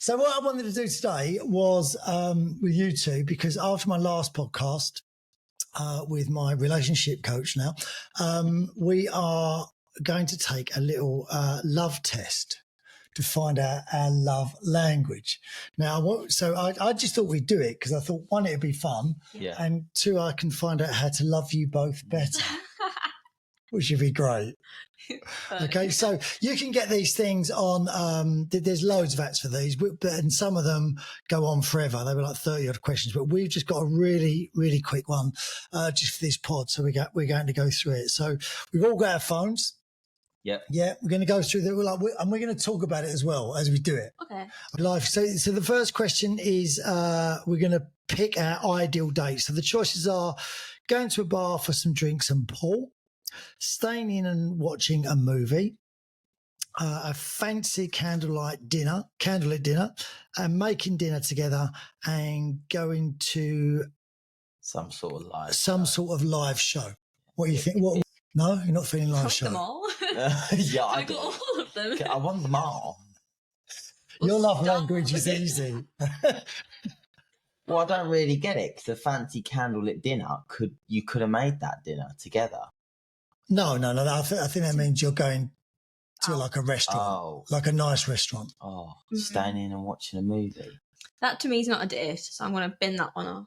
So what I wanted to do today was with you two, because after my last podcast with my relationship coach now, we are going to take a little love test to find out our love language. Now, I just thought we'd do it because I thought, one, it'd be fun, and two, I can find out how to love you both better, which would be great. Okay, so you can get these things on, there's loads of apps for these, and some of them go on forever. They were like 30 odd questions, but we've just got a really, really quick one just for this pod. So we're going to go through it. So we've all got our phones. Yep. Yeah, we're going to go through that, and we're going to talk about it as well as we do it. Okay. Life. So the first question is we're going to pick our ideal date. So the choices are going to a bar for some drinks and pool, staying in and watching a movie, a fancy candlelit dinner, and making dinner together, and going to some sort of live show. What do you think? What? No, you're not feeling live show. Them all. Yeah, I got all of them. I want them all. Your love language is easy. Well, I don't really get it, because a fancy candlelit dinner, you could have made that dinner together. No. I think that means you're going to like a restaurant, like a nice restaurant. Staying in and watching a movie. That to me is not a date, so I'm going to bin that one off.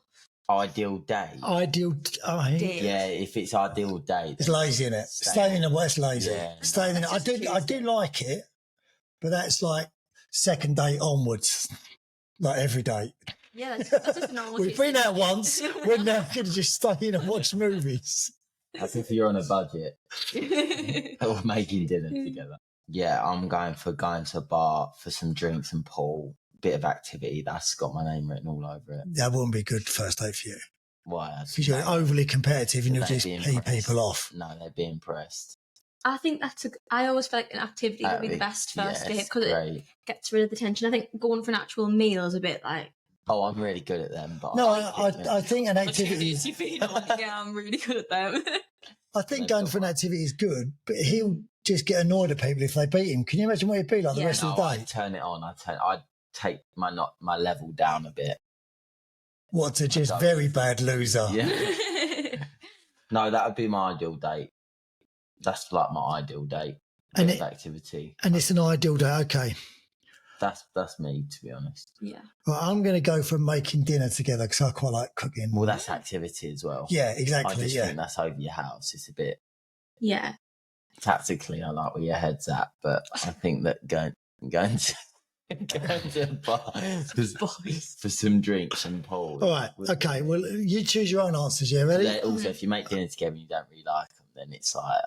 Ideal date. Date. Yeah, if it's ideal date, it's lazy, isn't it? Staying in a West lazy. Yeah. Staying in. I do like it, but that's like second date onwards, like every date. Yeah, that's just normal. We've been out once. We're now going to just stay in and watch movies. As if you're on a budget or making dinner together. Yeah, I'm going to a bar for some drinks and pool. Bit of activity. That's got my name written all over it. That wouldn't be good first date for you. Why? Because you're overly competitive and you'll just pee people off. No, they'd be impressed. I think I always feel like an activity would be the best first date, because it gets rid of the tension. I think going for an actual meal is a bit like... Oh, I'm really good at them. But no, I think an activity... Yeah, I'm really good at them. I think going for an activity is good, but he'll just get annoyed at people if they beat him. Can you imagine what he'd be like the rest of the day? I'd turn it on. I'd take my level down a bit. What, to just very bad loser? Yeah. No, that would be my ideal date. That's like my ideal date. And activity. And it's an ideal date, okay. That's me, to be honest. Yeah. Well, I'm going to go for making dinner together because I quite like cooking. Well, that's activity as well. Yeah, exactly. I just think that's over your house. It's a bit... Yeah. Tactically, I like where your head's at, but I think that going to a bar for some drinks and pool. All right. Okay. Well, you choose your own answers. Yeah, ready? Also, if you make dinner together and you don't really like them, then it's like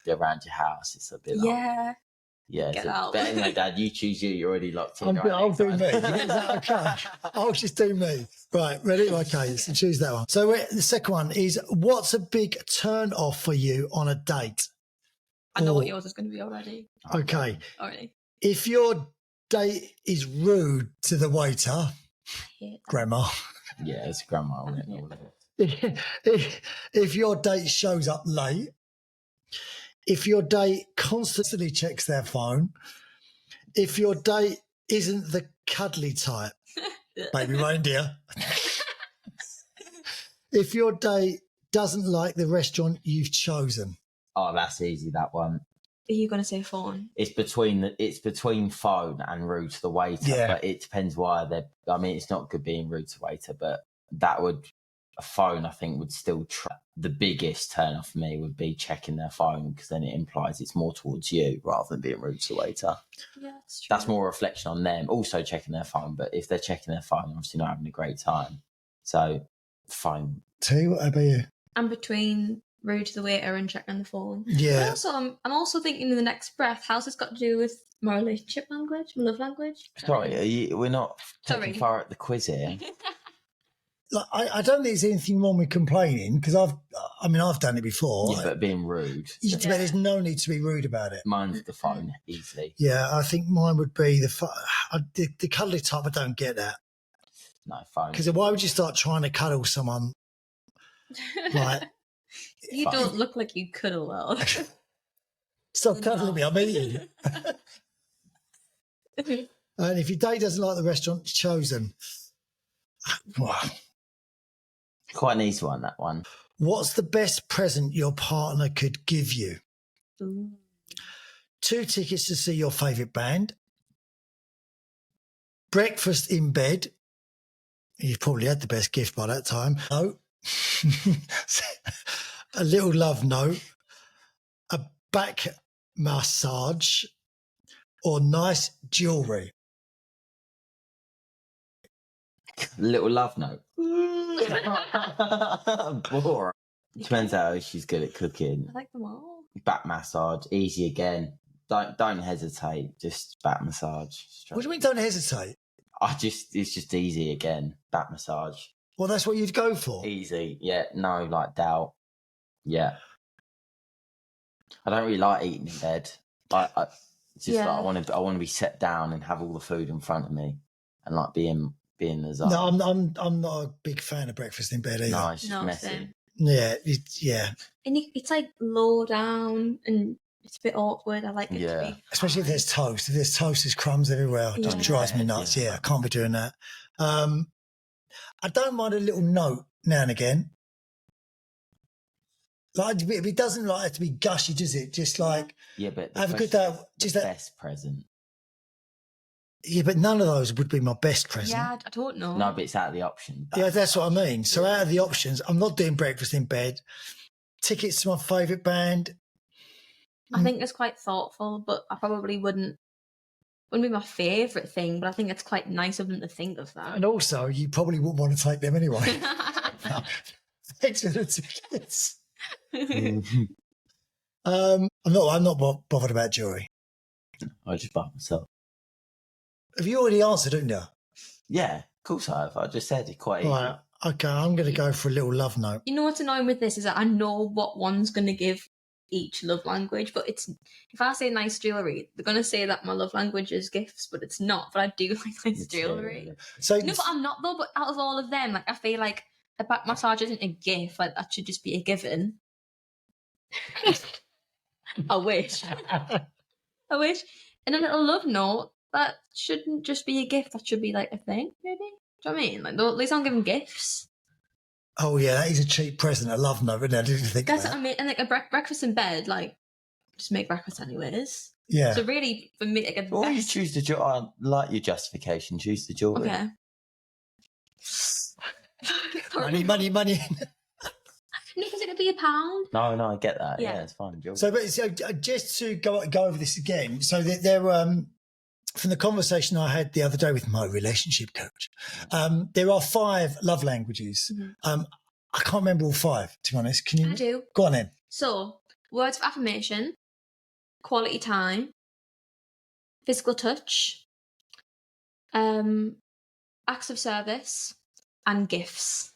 they're around your house. It's a bit like... Yeah, get out. But anyway, Dad, you choose you. You're already locked in. I'll do me. Is that okay? I'll just do me. Right, ready? Okay, so choose that one. So the second one is, what's a big turn off for you on a date? I know what yours is going to be already. Okay. Already. If your date is rude to the waiter, grandma. Yeah, it's grandma. If your date shows up late, if your date constantly checks their phone, if your date isn't the cuddly type, baby reindeer, if your date doesn't like the restaurant you've chosen. Oh, that's easy, that one. Are you going to say phone? It's between phone and rude to the waiter, but it depends why it's not good being rude to waiter, but a phone, I think, would still the biggest turn off for me would be checking their phone, because then it implies it's more towards you rather than being rude to the waiter. Yeah, that's true. That's more a reflection on them also checking their phone, but if they're checking their phone, obviously not having a great time. So, phone. Two, what about you? I'm between rude to the waiter and checking the phone. Yeah. But also, I'm also thinking in the next breath, how's this got to do with my relationship language, my love language? Sorry, we're not taking far at the quiz here. Like, I don't think there's anything wrong with complaining, because I've done it before. Yeah, but being rude. There's no need to be rude about it. Mine's the phone, easily. Yeah, I think mine would be the cuddly type. I don't get that. No, phone. Because why would you start trying to cuddle someone? Like, you don't look like you cuddle well. Stop cuddling me, I'm eating. And if your date doesn't like the restaurant chosen, wow. Quite an easy one, that one. What's the best present your partner could give you? Ooh. 2 tickets to see your favourite band. Breakfast in bed. You've probably had the best gift by that time. No. A little love note. A back massage. Or nice jewellery. Little love note. Boring. Depends how she's good at cooking. I like them all. Back massage, easy again. Don't hesitate. Just back massage. Straight. What do you mean don't hesitate? It's just easy again. Back massage. Well, that's what you'd go for. Easy. Yeah. No, like doubt. Yeah. I don't really like eating in bed. I want to be set down and have all the food in front of me, and like being the zone. No, I'm not a big fan of breakfast in bed either. No, it's just messy. Same. Yeah. And it's like low down and it's a bit awkward. I like it to be. Especially if there's toast. If there's toast, there's crumbs everywhere. It just drives me nuts. Yeah, I can't be doing that. I don't mind a little note now and again. Like, if it doesn't like have to be gushy, does it? Just like but have a good day. Just that best present. Yeah, but none of those would be my best present. Yeah, I don't know. No, but it's out of the option. Yeah, that's what I mean. So out of the options, I'm not doing breakfast in bed. Tickets to my favourite band. I think it's quite thoughtful, but I probably wouldn't be my favourite thing, but I think it's quite nice of them to think of that. And also, you probably wouldn't want to take them anyway. Thanks for the tickets. I'm not bothered about jewellery. I just buy myself. Have you already answered, haven't you? Yeah, of course I have. I just said it quite easy. Right, okay, I'm going to go for a little love note. You know what's annoying with this is that I know what one's going to give each love language, but if I say nice jewellery, they're going to say that my love language is gifts, but it's not. But I do like nice jewellery. So no, but I'm not though. But out of all of them, like I feel like a back massage isn't a gift. Like that should just be a given. I wish. I wish. And a little love note, that shouldn't just be a gift. That should be like a thing, maybe. Do you know what I mean? Like at least I'm giving gifts. Oh yeah, that is a cheap present. I love no, but I didn't think that's that. What I mean. And like a breakfast in bed, like just make breakfast anyways. Yeah. So really, for me, like or you choose the jewelry. I like your justification. Choose the jewelry. Okay. money. No, because it'd be £1. No, I get that. Yeah, it's fine. Jewelry. So just to go over this again. So there from the conversation I had the other day with my relationship coach, there are 5 love languages. Mm-hmm. I can't remember all 5, to be honest. Can you? I do. Go on then. So, words of affirmation, quality time, physical touch, acts of service, and gifts.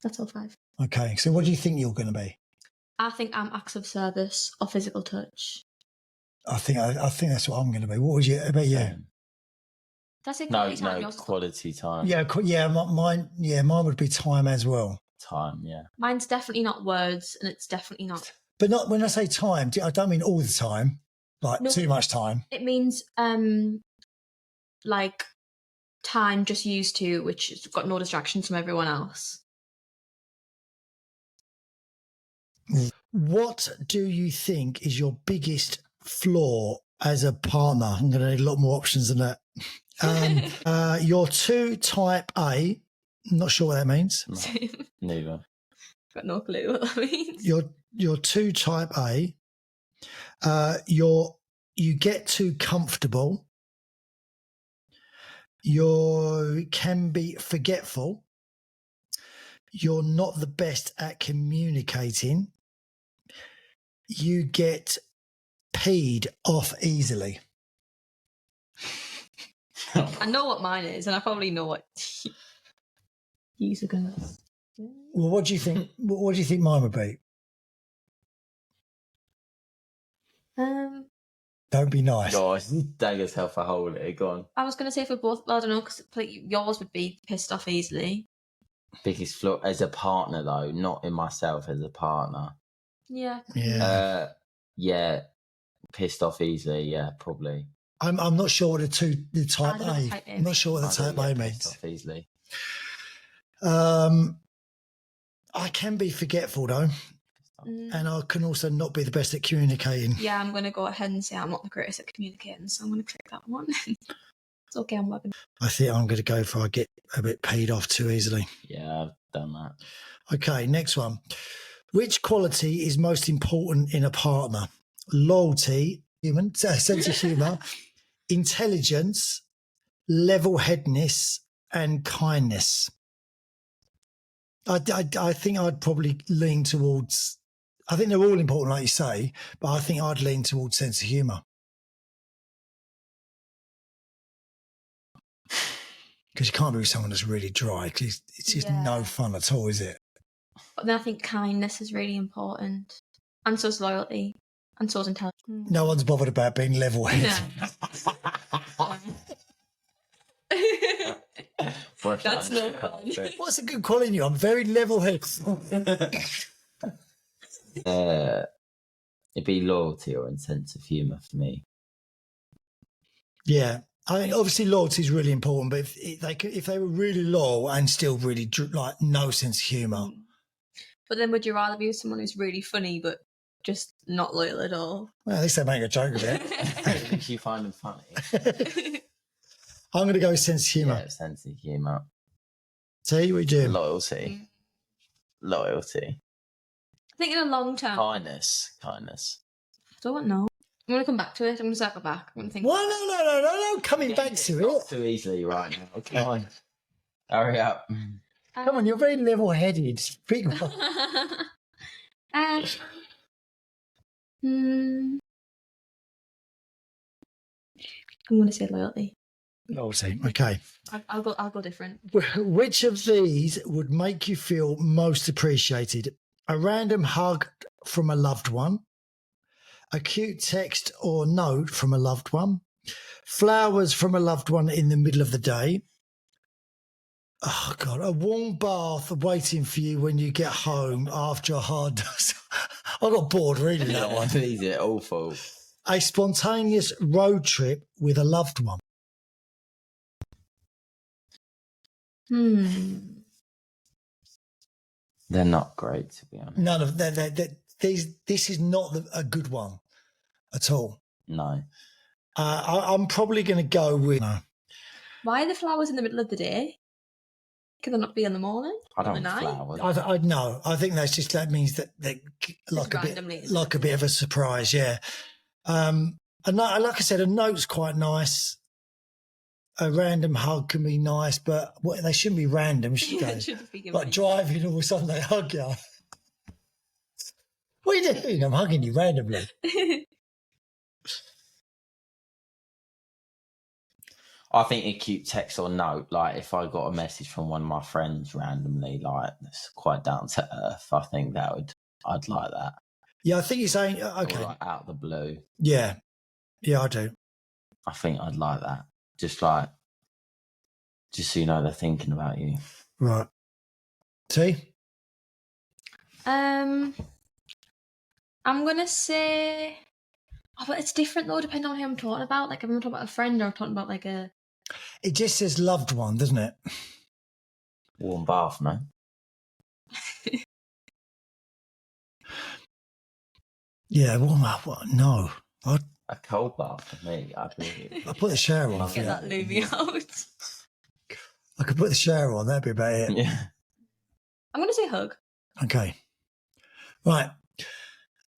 That's all 5. Okay, so what do you think you're going to be? I think I'm acts of service or physical touch. I think that's what I'm going to be. What would you? About you? That's it. Quality time. No, quality time. Yeah, mine. Yeah, mine would be time as well. Time, yeah. Mine's definitely not words, and it's definitely not. But not when I say time. I don't mean all the time. Like too much time. It means like time just used to, which has got no distractions from everyone else. What do you think is your biggest flaw as a partner? I'm going to need a lot more options than that. You're too type A. I'm not sure what that means. No, neither. Got no clue what that means. You're too type A. You get too comfortable. You can be forgetful. You're not the best at communicating. You get peed off easily. I know what mine is, and I probably know what you are going to. Well, what do you think? What do you think mine would be? Don't be nice. Gosh, dang yourself a hole here. Go on. I was going to say for both. Well, I don't know, because yours would be pissed off easily. Biggest flaw as a partner, though, not in myself as a partner. Yeah. Yeah. Yeah. Pissed off easily, yeah, probably. I'm not sure what the type I don't know A. what type A I'm not sure what the type A Pissed means. off easily. I can be forgetful though, and I can also not be the best at communicating. Yeah, I'm going to go ahead and say I'm not the greatest at communicating, so I'm going to click that one. It's okay, I'm working. I think I'm going to go for I get a bit paid off too easily. Yeah, I've done that. Okay, next one. Which quality is most important in a partner? Loyalty, sense of humour, intelligence, level-headedness, and kindness. I think I'd probably lean towards, I think they're all important, like you say, but I think I'd lean towards sense of humour. Because you can't be with someone that's really dry, because it's just no fun at all, is it? But then I think kindness is really important. And so's loyalty. And so's intelligence. No one's bothered about being level-headed. No. That's no fun. What's a good quality in you? I'm very level-headed. It'd be loyalty or sense of humour for me. Yeah. I think obviously loyalty is really important, but if they were really loyal and still really like no sense of humour. But then would you rather be with someone who's really funny but just not loyal at all? Well, at least they make a joke of it. At least you find them funny. I'm going to go with sense of humour. Yeah, sense of humour. See, what you do? Loyalty. Loyalty. I think in a long term. Kindness. I don't know. I'm going to come back to it. I'm going to circle back. I'm going to think. Well, no. Coming back to it. Too easily right now. Come on. Hurry up. Come on, you're very level-headed. Big one. I'm going to say loyalty. Loyalty. Okay. I'll go different. Which of these would make you feel most appreciated? A random hug from a loved one, a cute text or note from a loved one, flowers from a loved one in the middle of the day. Oh, God, a warm bath waiting for you when you get home after a hard day. I got bored reading that one. These are awful. A spontaneous road trip with a loved one. They're not great, to be honest. None of this is not a good one at all. No. I'm probably going to go with no. Why are the flowers in the middle of the day? Can they not be in the morning? I don't the night? flowers. I know. I think that means that they're like a bit of a surprise. Yeah. And like I said, a note's quite nice. A random hug can be nice, but they shouldn't be random, should they? Should be like driving, all of a sudden they hug you. What are you doing? I'm hugging you randomly. I think a cute text or note, like if I got a message from one of my friends randomly, like that's quite down to earth, I think I'd like that. Yeah, I think you're saying, okay. Or like out of the blue. Yeah, I do. I think I'd like that. Just so you know they're thinking about you. Right. See? I'm gonna say, but it's different though, depending on who I'm talking about. Like if I'm talking about a friend or I'm talking about like a. It just says loved one, doesn't it? Warm bath, no? Yeah, warm up. No. A cold bath for me. I'll put the shower on. Get that Lumi out. I could put the shower on. That'd be about it. Yeah. I'm going to say hug. Okay. Right.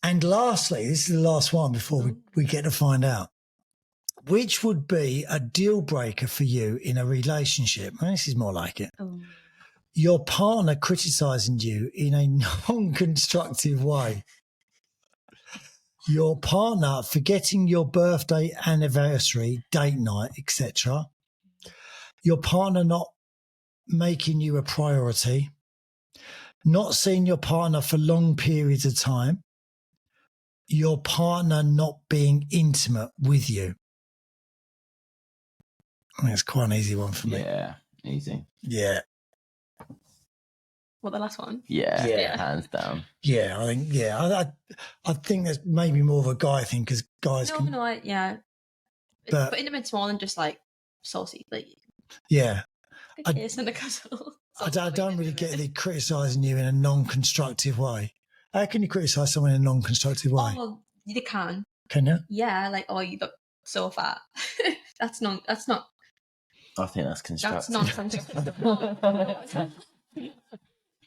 And lastly, this is the last one before we get to find out. Which would be a deal breaker for you in a relationship? Well, this is more like it. Oh. Your partner criticising you in a non-constructive way. Your partner forgetting your birthday, anniversary, date night, etc. Your partner not making you a priority. Not seeing your partner for long periods of time. Your partner not being intimate with you. I think it's quite an easy one for me. Yeah, easy. Yeah. What, the last one? Yeah, hands down. Yeah, I think. Yeah, I think that's maybe more of a guy thing because guys can. But intimate's more than just like saucy. Like, yeah, a kiss and a cuddle. I don't really get the criticising you in a non-constructive way. How can you criticise someone in a non-constructive way? Oh, well, you can. Can you? Yeah, like, oh, you look so fat. That's not. I think that's constructive. That's non-constructive.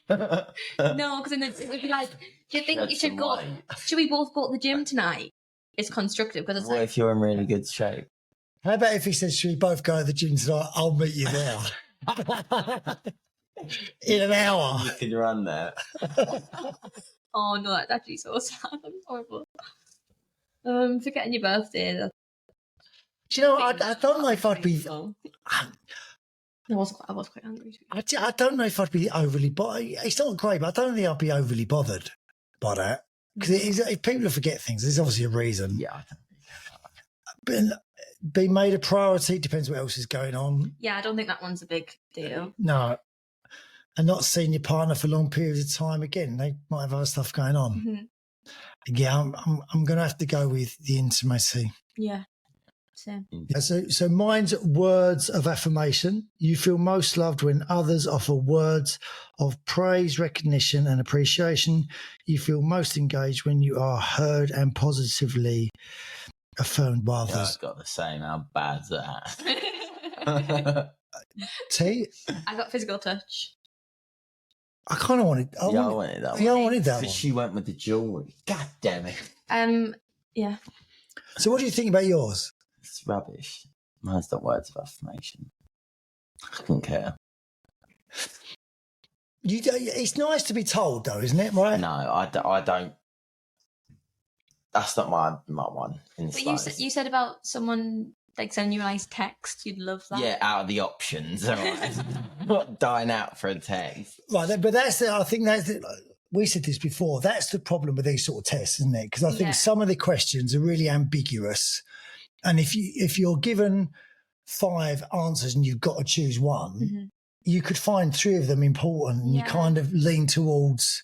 No, because then it would be like, do you think you should go? Should we both go to the gym tonight? It's constructive because it's what if you're in really good shape? How about if he says, should we both go to the gym tonight? I'll meet you there. In an hour. You can run there. Oh no, that's actually so sad. I'm horrible. Forgetting your birthday. Do you know, I don't know if I'd be... I was quite angry. I don't know if I'd be overly bothered. It's not great, but I don't think I'd be overly bothered by that. Because if people forget things, there's obviously a reason. Yeah. But being made a priority, depends what else is going on. Yeah, I don't think that one's a big deal. No. And not seeing your partner for long periods of time, again, they might have other stuff going on. Mm-hmm. Yeah, I'm going to have to go with the intimacy. Yeah. Same. So mine's words of affirmation. You feel most loved when others offer words of praise, recognition and appreciation. You feel most engaged when you are heard and positively affirmed by others. I've got the same. How bad's that? T? I got physical touch. I kind of wanted... I wanted that one. Yeah, I wanted that one. Because she went with the jewellery. God damn it. Yeah. So what do you think about yours? It's rubbish. Mine's not words of affirmation. I don't care. It's nice to be told, though, isn't it? Right? No, I don't. That's not my one. But you said about someone like sending you a nice text. You'd love that. Yeah, out of the options. Right? Not dying out for a text. Right, but I think we said this before. That's the problem with these sort of tests, isn't it? Because I think some of the questions are really ambiguous. And if you're given 5 answers and you've got to choose one, you could find 3 of them important and you kind of lean towards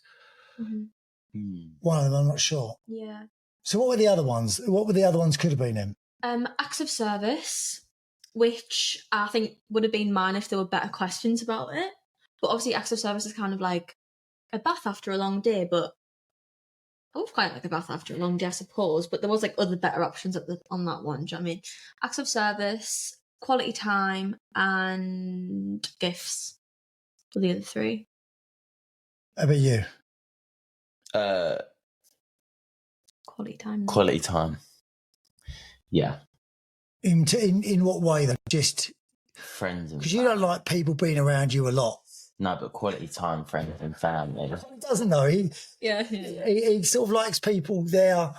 one of them. I'm not sure. Yeah. So what were the other ones? What were the other ones could have been in? Acts of service, which I think would have been mine if there were better questions about it. But obviously acts of service is kind of like a bath after a long day, but I would quite like a bath after a long day, I suppose, but there was like other better options on that one. Do you know what I mean? Acts of service, quality time, and gifts for the other 3. How about you? Quality time. Quality time. Yeah. In what way though? Just friends and because you don't like people being around you a lot. No, but quality time, friends and family. He doesn't know. He sort of likes people there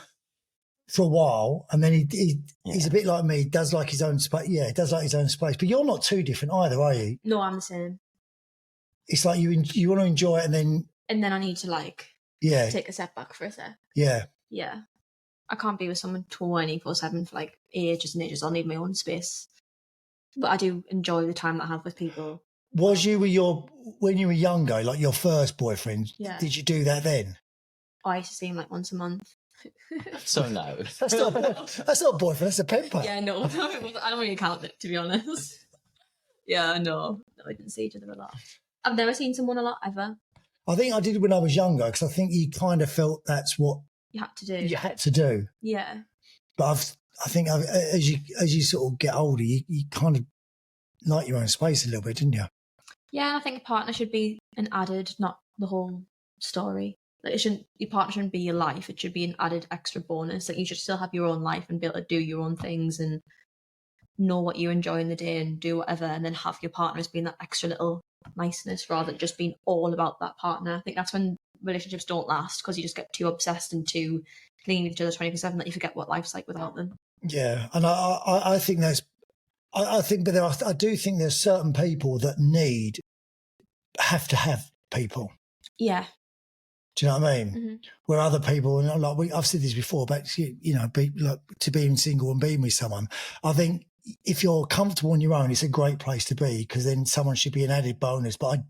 for a while, and then he's a bit like me. He does like his own space. Yeah, he does like his own space. But you're not too different either, are you? No, I'm the same. It's like you want to enjoy it, and then I need to take a step back for a sec. Yeah. Yeah. I can't be with someone 24/7 for like ages and ages. I'll need my own space. But I do enjoy the time that I have with people. Was you when you were younger, like your first boyfriend? Yeah. Did you do that then? I used to see him like once a month. So no, that's not a boyfriend. That's a pen pal. Yeah, no, I don't really count it, to be honest. Yeah, no, I didn't see each other a lot. I've never seen someone a lot ever. I think I did when I was younger because I think you kind of felt that's what you had to do. You had to do. Yeah. But I think as you sort of get older, you kind of like your own space a little bit, didn't you? Yeah, I think a partner should be an added, not the whole story. Like your partner shouldn't be your life. It should be an added extra bonus. Like you should still have your own life and be able to do your own things and know what you enjoy in the day and do whatever, and then have your partner as being that extra little niceness rather than just being all about that partner. I think that's when relationships don't last, because you just get too obsessed and too clingy with each other 24/7 that you forget what life's like without them. Yeah, and I think but I do think there's certain people that have to have people. Yeah. Do you know what I mean? Mm-hmm. Where other people, like I've said this before, but to being single and being with someone, I think if you're comfortable on your own, it's a great place to be, because then someone should be an added bonus. But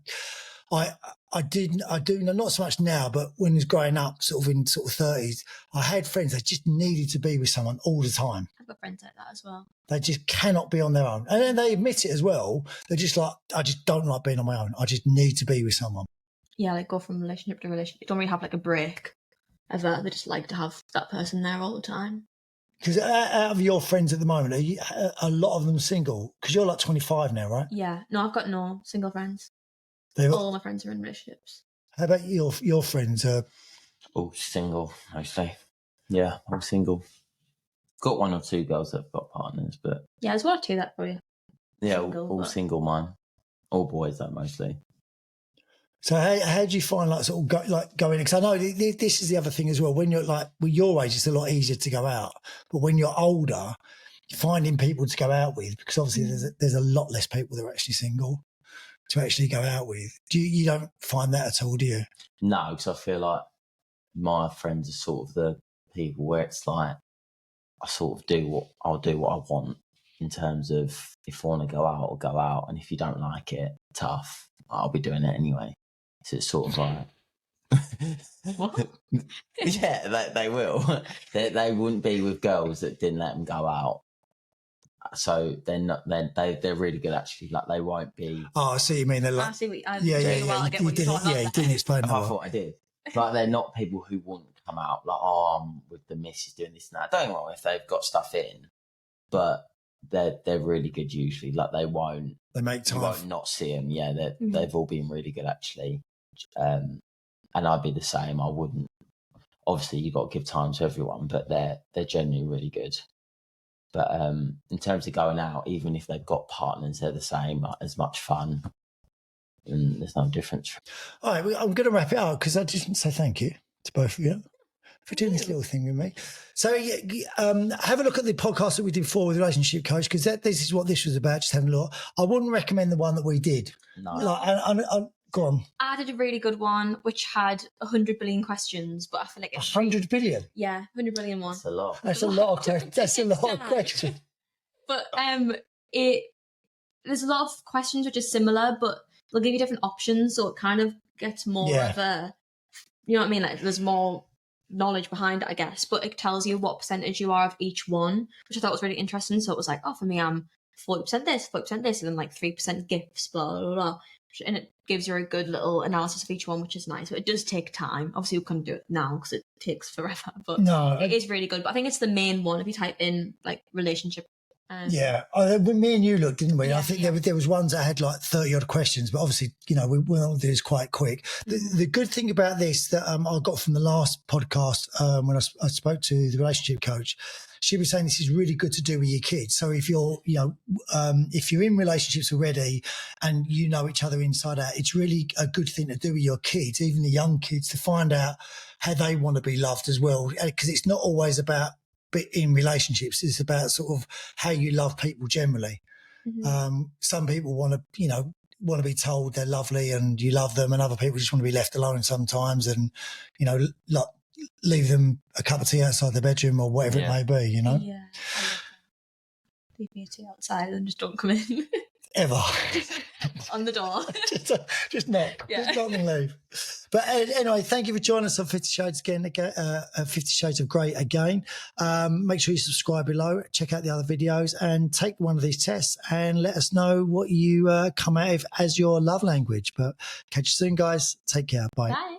I do, not so much now, but when I was growing up, sort of in sort of 30s, I had friends that just needed to be with someone all the time. I've got friends like that as well. They just cannot be on their own. And then they admit it as well. They're just like, I just don't like being on my own. I just need to be with someone. Yeah, like go from relationship to relationship. You don't really have like a break ever. They just like to have that person there all the time. Because out of your friends at the moment, are a lot of them single? Because you're like 25 now, right? Yeah. No, I've got no single friends. All my friends are in relationships. How about your friends? All single, mostly. Yeah, all single. Got one or two girls that have got partners, but... Yeah, there's one or two that probably... Yeah, all single, mine. All boys, though, mostly. So how do you find like sort of going? Because I know this is the other thing as well. When you're like your age, it's a lot easier to go out. But when you're older, finding people to go out with, because obviously there's a lot less people that are actually single to actually go out with. You don't find that at all, do you? No, because I feel like my friends are sort of the people where it's like I sort of I'll do what I want in terms of if I want to go out, I'll go out, and if you don't like it, tough, I'll be doing it anyway. So it's sort of like, what? Yeah, they will. They wouldn't be with girls that didn't let them go out. So they're not. They're really good actually. Like they won't be. Oh, I see. You mean they're like? I see what Yeah. You didn't explain that. I thought I did. Like they're not people who wouldn't come out. Like I'm with the missus doing this and that. Don't get me wrong if they've got stuff in, but they're really good usually. Like they won't. They make time. You won't not see them. Yeah, they've all been really good actually. And I'd be the same. I wouldn't. Obviously, you got to give time to everyone, but they're generally really good. But in terms of going out, even if they've got partners, they're the same. Like, as much fun, and there's no difference. All right, I'm going to wrap it up because I just want to say thank you to both of you for doing this little thing with me. So have a look at the podcast that we did before with Relationship Coach, because this is what this was about, just having a look. I wouldn't recommend the one that we did. No. Like, go on. I did a really good one, which had 100 billion questions, but I feel like it's 100 billion? Yeah, 100 billion one. That's a lot. That's a lot of questions. That's a lot of questions. But there's a lot of questions which are similar, but they'll give you different options, so it kind of gets more of a, you know what I mean? Like there's more knowledge behind it, I guess, but it tells you what percentage you are of each one, which I thought was really interesting. So it was like, oh, for me, I'm 40% this, 40% this, and then like 3% gifts, blah, blah, blah. And it gives you a good little analysis of each one, which is nice. But it does take time. Obviously, we couldn't do it now because it takes forever. But it is really good. But I think it's the main one if you type in like relationship. Me and you looked, didn't we? Yeah, I think there was ones that had like 30 odd questions, but obviously, we went do this quite quick. The good thing about this that I got from the last podcast when I spoke to the relationship coach, she was saying this is really good to do with your kids. So if you're, if you're in relationships already and you know each other inside out, it's really a good thing to do with your kids, even the young kids, to find out how they want to be loved as well. Because it's not always about in relationships, it's about sort of how you love people generally. Some people want to be told they're lovely and you love them, and other people just want to be left alone sometimes and leave them a cup of tea outside their bedroom or whatever it may be. I love that. Leave me a tea outside and just don't come in. Ever. On the door. just knock. Yeah. Just knock and leave. But anyway, thank you for joining us on 50 Shades again, 50 Shades of Grey again. Make sure you subscribe below, check out the other videos and take one of these tests and let us know what you come out of as your love language. But catch you soon, guys. Take care. Bye. Bye.